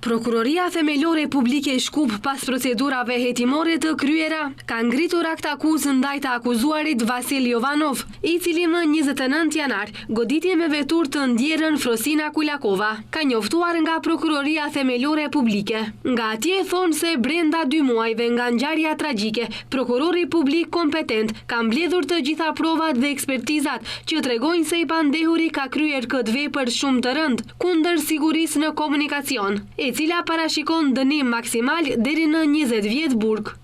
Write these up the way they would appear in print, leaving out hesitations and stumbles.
Prokuroria Themelore Publike Shkup pas procedurave hetimore të kryera ka ngritur akt akuzë ndaj të akuzuarit Vasil Jovanov, i cili më 29 janar goditje me vetur të ndjerën Frosina Kulakova, ka njoftuar nga Prokuroria Themelore Publike. Nga atje thonë se brenda 2 muajve nga ngjarja tragjike, prokurori publik kompetent ka mbledhur të gjitha provat dhe ekspertizat që tregojnë se i pandehuri ka kryer këtë vepër shumë të rëndë kundër sigurisë në komunikacion, e cila parashikon dënim maksimal deri në 20 vjet burg.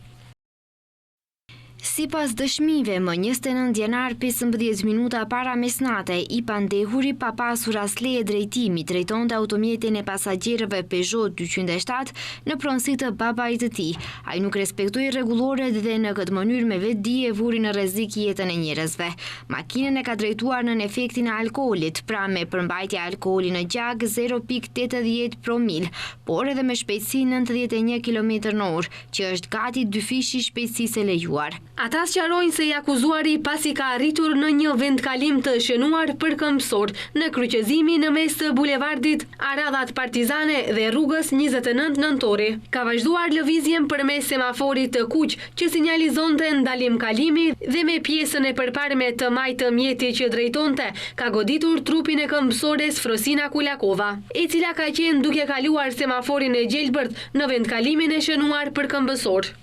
Sipas dëshmive, më 29 janar 15 minuta para mesnate, i pandehuri pa pasur as leje drejtimi drejtonte automjetin e pasagjerëve Peugeot 207 në pronësi të babait të tij. Ai nuk respektoi rregulloret dhe në këtë mënyrë me vetdije vuri në rrezik jetën e njerëzve. Makinën e ka drejtuar nën efektin e alkoolit, pra me përmbajtje alkooli në gjak 0.80 promil, por edhe me shpejtësi 91 km/h, që është gati 2 fishi shpejtësisë e lejuar. Ata sqarojnë se i akuzuari pasi ka arritur në një vendkalim të shënuar për këmbësor në kryqëzimin në mes të bulevardit Aradhat Partizane dhe rrugës 29 nëntori. Ka vazhduar lëvizjen përmes semaforit të kuq që sinjalizonte ndalim kalimi dhe me pjesën e përparme të majtë mjeti që drejtonte, ka goditur trupin e këmbësores Frosina Kulakova, e cila ka qenë duke kaluar semaforin e gjelbërt në vendkalimin e shënuar për këmbësor.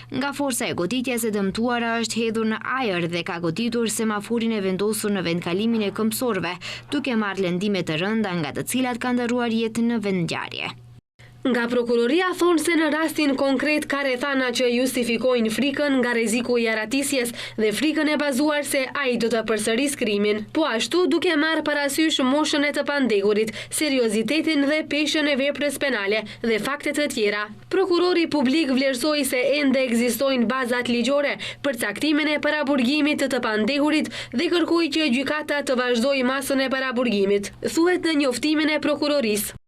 Nga forca e goditjes e dëmtuara është hedhur në ajër dhe ka goditur semaforin e vendosur në vendkalimin e këmbësorëve, duke marrë lëndime të rënda nga të cilat kanë ndërruar jetën në vendngjarje. Nga prokuroria thonë se në rastin konkret ka rrethana që justifikojnë frikën nga rreziku i aratisjes dhe frikën e bazuar se ai do të përsërisë krimin, po ashtu duke marrë parasysh moshën e të pandehurit, seriozitetin dhe peshën e veprës penale dhe fakte të tjera. Prokurori publik vlerësoi se ende ekzistojnë bazat ligjore për caktimin e paraburgimit të pandehurit dhe kërkoi që gjykata të vazhdojë masën e paraburgimit, thuhet në njoftimin e prokurorisë.